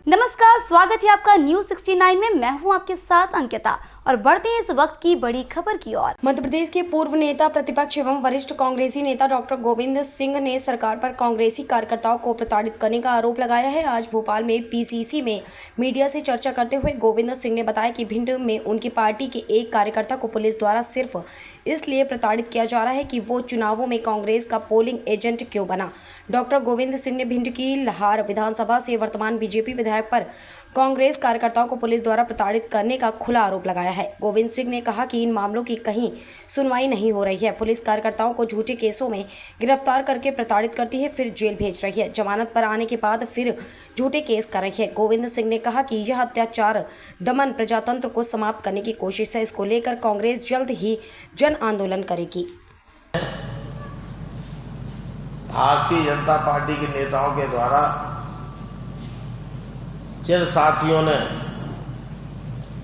नमस्कार, स्वागत है आपका न्यूज 69 में। मैं हूं आपके साथ अंकिता और बढ़ते हैं इस वक्त की बड़ी खबर की ओर। मध्य प्रदेश के पूर्व नेता प्रतिपक्ष एवं वरिष्ठ कांग्रेसी नेता डॉक्टर गोविंद सिंह ने सरकार पर कांग्रेसी कार्यकर्ताओं को प्रताड़ित करने का आरोप लगाया है। आज भोपाल में पीसीसी में मीडिया से चर्चा करते हुए गोविंद सिंह ने बताया कि भिंड में उनकी पार्टी के एक कार्यकर्ता को पुलिस द्वारा सिर्फ इसलिए प्रताड़ित किया जा रहा है कि वो चुनावों में कांग्रेस का पोलिंग एजेंट क्यों बना। डॉक्टर गोविंद सिंह ने भिंड की लाहौर विधानसभा से वर्तमान बीजेपी विधायक पर कांग्रेस कार्यकर्ताओं को पुलिस द्वारा प्रताड़ित करने का खुला आरोप लगाया है। गोविंद सिंह ने कहा कि इन मामलों की कहीं सुनवाई नहीं हो रही है। पुलिस कार्यकर्ताओं को झूठे केसों में गिरफ्तार करके प्रताड़ित करती है, फिर जेल भेज रही है। जमानत पर आने के बाद फिर झूठे केस कर रही है। गोविंद सिंह ने कहा कि यह अत्याचार दमन प्रजातंत्र को समाप्त करने की कोशिश है। इसको लेकर कांग्रेस जल्द ही जन आंदोलन करेगी। भारतीय जनता पार्टी के नेताओं के द्वारा जिन साथियों ने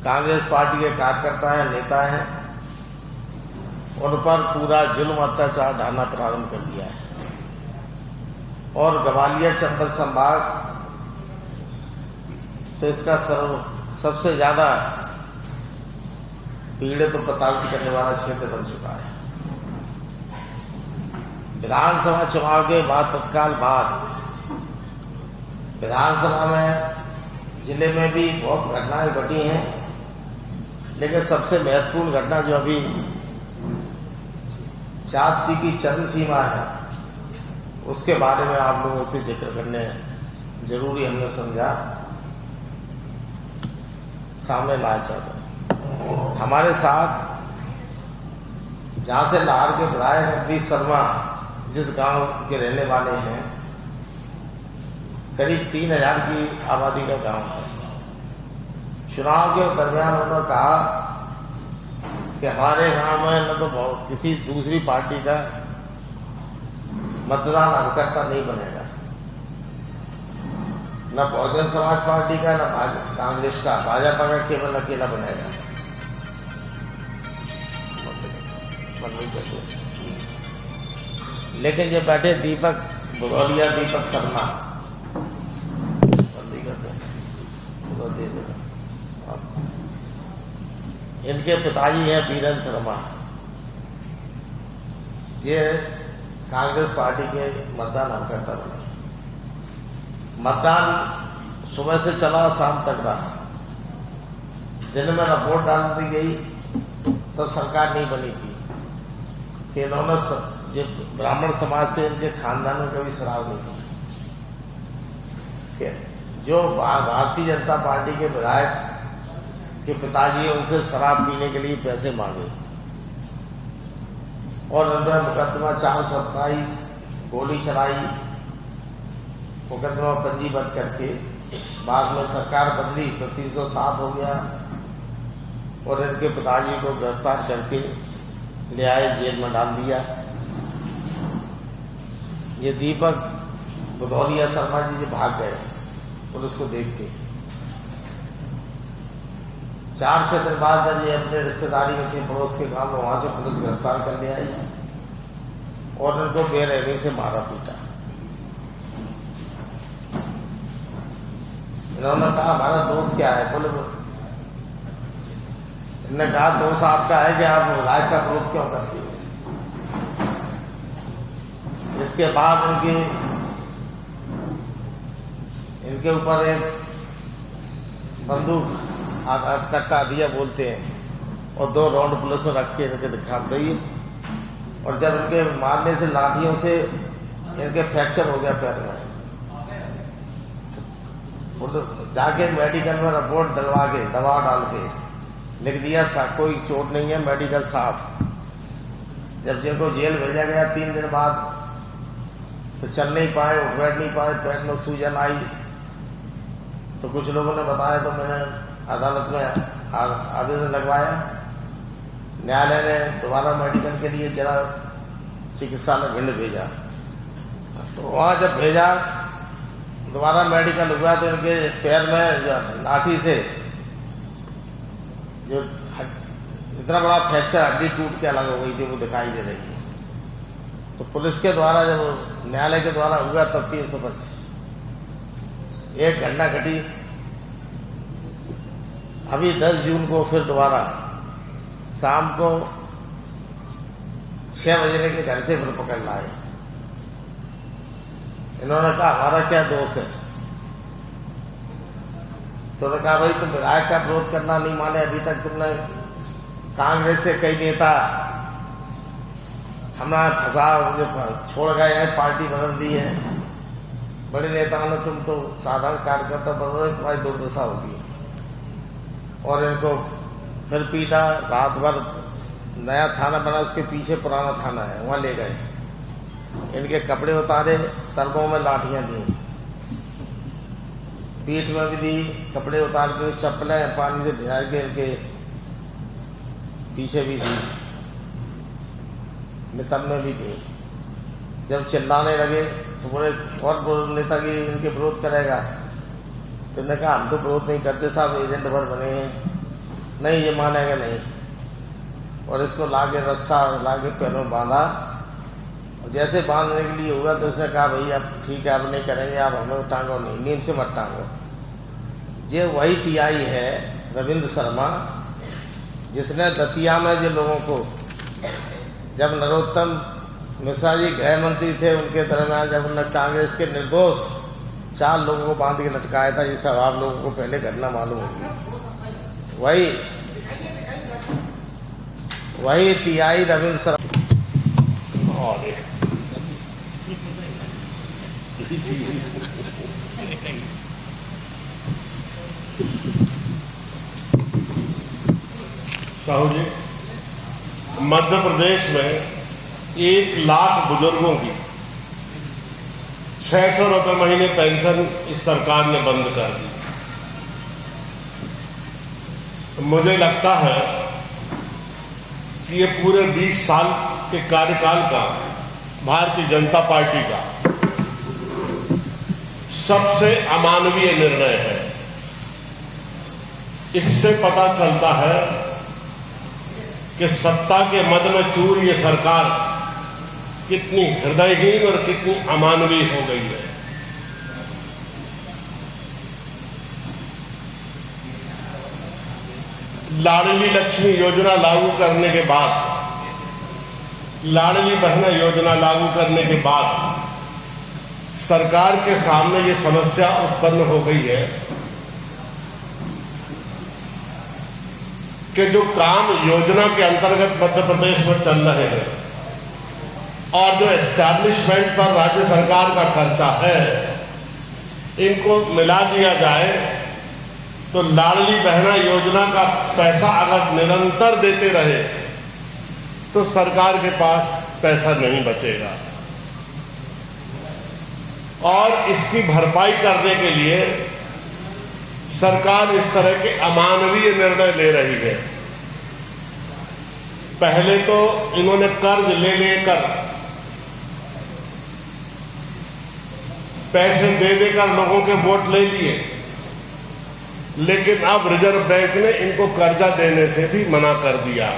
कांग्रेस पार्टी के कार्यकर्ता हैं, नेता हैं, उन पर पूरा जुल्म अत्याचार ढाना प्रारंभ कर दिया है और ग्वालियर चंबल संभाग तो इसका सबसे ज्यादा पीड़ित और प्रताड़ित करने वाला क्षेत्र बन चुका है। विधानसभा चुनाव के बाद तत्काल बाद विधानसभा में जिले में भी बहुत घटनाएं घटी हैं, लेकिन सबसे महत्वपूर्ण घटना जो अभी जाति की चरम सीमा है उसके बारे में आप लोगों से जिक्र करने जरूरी हमने समझा सामने लाना चाहता हूं। हमारे साथ जहां से लाहौर के विधायक अमरीश शर्मा जिस गांव के रहने वाले हैं, करीब 3000 की आबादी का गांव है। चुनाव के दरमियान उन्होंने कहा कि हमारे गांव में न तो किसी दूसरी पार्टी का मतदान अभिकर्ता नहीं बनेगा, न बहुजन समाज पार्टी का, न कांग्रेस का, भाजपा का केवल अकेला बनेगा। लेकिन जब बैठे दीपक बुधौलिया, दीपक शर्मा, इनके पिताजी हैं वीरेंद्र शर्मा, ये कांग्रेस पार्टी के मतदान अभिकर्ता बने। मतदान सुबह से चला, शाम तक रहा। दिन में रिपोर्ट डाल दी गई तब सरकार नहीं बनी थी कि इन्होंने जो ब्राह्मण समाज से इनके खानदान में कभी शराब नहीं पी। जो भारतीय जनता पार्टी के विधायक के पिताजी उनसे शराब पीने के लिए पैसे मांगे और उन्होंने मुकदमा 427 गोली चलाई, मुकदमा पंजीबद्ध करके बाद में सरकार बदली तो 307 हो गया और इनके पिताजी को गिरफ्तार करके ले आए, जेल में डाल दिया। ये दीपक बुधौलिया शर्मा जी भाग गए पुलिस को देख के। 4 दिन बाद जब ये अपने रिश्तेदारी में थे पड़ोस के गांव में, वहां से पुलिस गिरफ्तार कर ले आई और उनको बेरहमी से मारा पीटा। इन्होंने कहा हमारा दोस्त क्या है, बोले इन्होंने कहा दोस्त आपका है कि आप विधायक का विरोध क्यों करते हैं। इसके बाद इनके ऊपर एक बंदूक कट्टा दिया बोलते हैं और 2 राउंड पुलिस में रख के इनके दिखाते ही, और जब इनके मारने से लाठियों से इनके फ्रैक्चर हो गया पैर में, जाके मेडिकल में रिपोर्ट दिलवा के दवा डाल के लिख दिया कोई चोट नहीं है, मेडिकल साफ। जब जिनको जेल भेजा गया 3 दिन बाद तो चल नहीं पाए, उठ बैठ नहीं पाए, पेट में सूजन आई। तो कुछ लोगों ने बताया तो मैंने अदालत में आवेदन लगवाया। न्यायालय ने दोबारा मेडिकल के लिए जिला चिकित्सालय भिंड भेजा। तो वहाँ जब भेजा दोबारा मेडिकल हुआ तो इनके पैर में लाठी से जो इतना बड़ा फ्रैक्चर, हड्डी टूट के अलग हो गई थी, वो दिखाई दे रही है। तो पुलिस के द्वारा जब न्यायालय के द्वारा हुआ तब 325 एक घटना घटी अभी 10 जून को फिर दोबारा शाम को 6 बजे के घर से फिर पकड़ लाए। इन्होंने कहा हमारा क्या दोष है, तो उन्होंने कहा भाई तुम विधायक का विरोध करना नहीं माने, अभी तक तुमने कांग्रेस के कई नेता हमारा फंसा छोड़ गए हैं, पार्टी बदल दी है, बड़े नेताओं ने, तुम तो साधारण कार्यकर्ता बदल रहे, तुम्हारी दुर्दशा होगी। और इनको फिर पीटा, रात भर नया थाना बना, उसके पीछे पुराना थाना है, वहां ले गए, इनके कपड़े उतारे, तलबों में लाठियां दी, पीठ में भी दी, कपड़े उतार के चप्पलें पानी से भिजा के इनके पीछे भी दी, नितंब में भी दी। जब चिल्लाने लगे तो बोले और नेता की इनके विरोध करेगा, तो इन्होंने कहा हम तो विरोध नहीं करते साहब, एजेंट भर बने हैं, नहीं ये मानेगा नहीं। और इसको लाके रस्सा लाके पैरों में बांधा, और जैसे बांधने के लिए हुआ तो उसने कहा भाई अब ठीक है, अब नहीं करेंगे, आप हमें टांगो नहीं, नींद से मत टांगो। ये वही टीआई है रविंद्र शर्मा, जिसने दतिया में जो लोगों को, जब नरोत्तम मिश्रा जी गृह मंत्री थे उनके दरमियान, जब उन्होंने कांग्रेस के निर्दोष 4 लोगों को बांध के लटकाया था, ये सब आप लोगों को पहले घटना मालूम होगी। वही टीआई रविंद्र शर्मा। और साहू जी, मध्य प्रदेश में 1 लाख बुजुर्गों की 600 रुपये महीने पेंशन इस सरकार ने बंद कर दी। मुझे लगता है कि ये पूरे 20 साल के कार्यकाल का भारतीय जनता पार्टी का सबसे अमानवीय निर्णय है। इससे पता चलता है कि सत्ता के मद में चूर ये सरकार कितनी हृदयहीन और कितनी अमानवीय हो गई है। लाडली लक्ष्मी योजना लागू करने के बाद, लाडली बहना योजना लागू करने के बाद सरकार के सामने ये समस्या उत्पन्न हो गई है कि जो काम योजना के अंतर्गत मध्य प्रदेश में चल रहे हैं और जो एस्टैब्लिशमेंट पर राज्य सरकार का खर्चा है, इनको मिला दिया जाए तो लाडली बहना योजना का पैसा अगर निरंतर देते रहे तो सरकार के पास पैसा नहीं बचेगा। और इसकी भरपाई करने के लिए सरकार इस तरह के अमानवीय निर्णय ले रही है। पहले तो इन्होंने कर्ज ले लेकर, पैसे दे देकर लोगों के वोट ले लिए, लेकिन अब रिजर्व बैंक ने इनको कर्जा देने से भी मना कर दिया।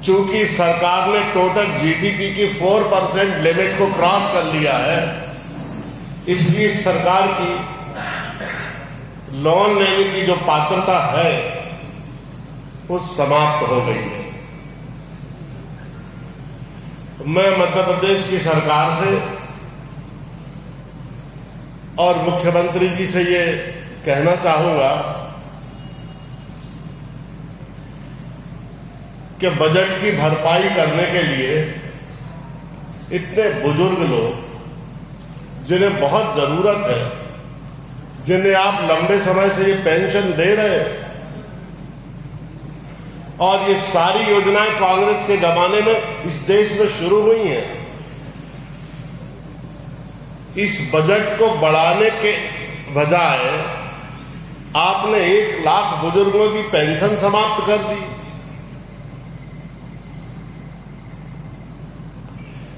चूंकि सरकार ने टोटल जीडीपी की 4% लिमिट को क्रॉस कर लिया है, इसलिए सरकार की लोन लेने की जो पात्रता है वो समाप्त हो गई है। मैं मध्य प्रदेश की सरकार से और मुख्यमंत्री जी से ये कहना चाहूंगा कि बजट की भरपाई करने के लिए इतने बुजुर्ग लोग जिन्हें बहुत जरूरत है, जिन्हें आप लंबे समय से ये पेंशन दे रहे हैं, और ये सारी योजनाएं कांग्रेस के जमाने में इस देश में शुरू हुई हैं, इस बजट को बढ़ाने के बजाय आपने 1 लाख बुजुर्गों की पेंशन समाप्त कर दी।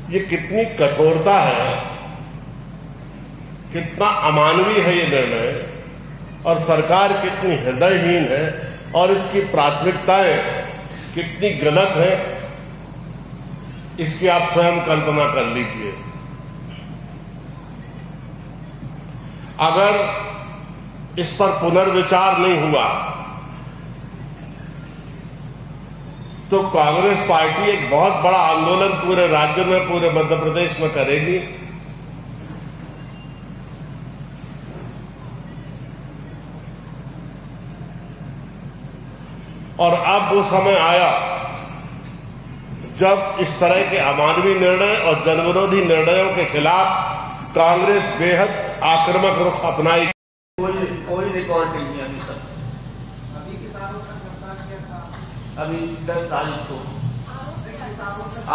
ये कितनी कठोरता है, कितना अमानवीय है ये निर्णय, और सरकार कितनी हृदयहीन है और इसकी प्राथमिकताएं कितनी गलत है, इसकी आप स्वयं कल्पना कर लीजिए। अगर इस पर पुनर्विचार नहीं हुआ तो कांग्रेस पार्टी एक बहुत बड़ा आंदोलन पूरे राज्य में, पूरे मध्य प्रदेश में करेगी। और अब वो समय आया जब इस तरह के अमानवीय निर्णय और जनविरोधी निर्णयों के खिलाफ कांग्रेस बेहद आक्रामक रुख अपनाई। कोई रिकॉर्ड नहीं है अभी तक। अभी 10 तारीख को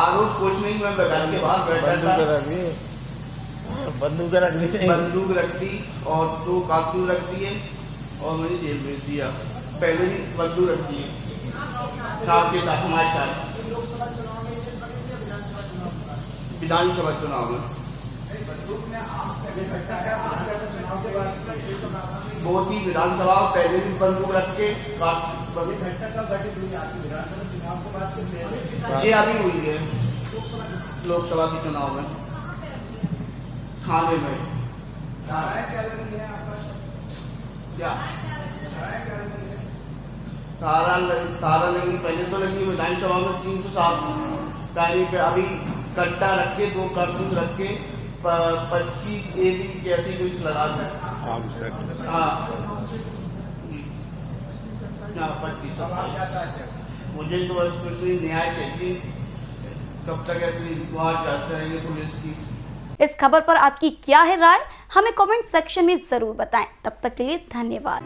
आरोप कुछ नहीं, मैं घर के बाहर बैठा था, बंदूक रख दी और 2 कारतूस रख दिए और मुझे जेल भेज दिया। पहले भी बंदूक रख दिए साहब के साथ, हमारे साथ विधानसभा चुनाव में। बहुत ही विधानसभा पहले भी बंदूक रख के जी अभी हुई है लोकसभा के चुनाव में थाने में। क्या तारा लगी पहले तो लगी विधानसभा में 307 तारीख पे। अभी कट्टा रख के 2 कारतूस रख के 25 AB कैसी कुछ लगा था। हाँ 25। मुझे तो बस कुछ न्याय चाहिए। कब तक ऐसी गुहार जाते रहेंगे पुलिस की। इस खबर पर आपकी क्या है राय, हमें कमेंट सेक्शन में जरूर बताएं। तब तक के लिए धन्यवाद।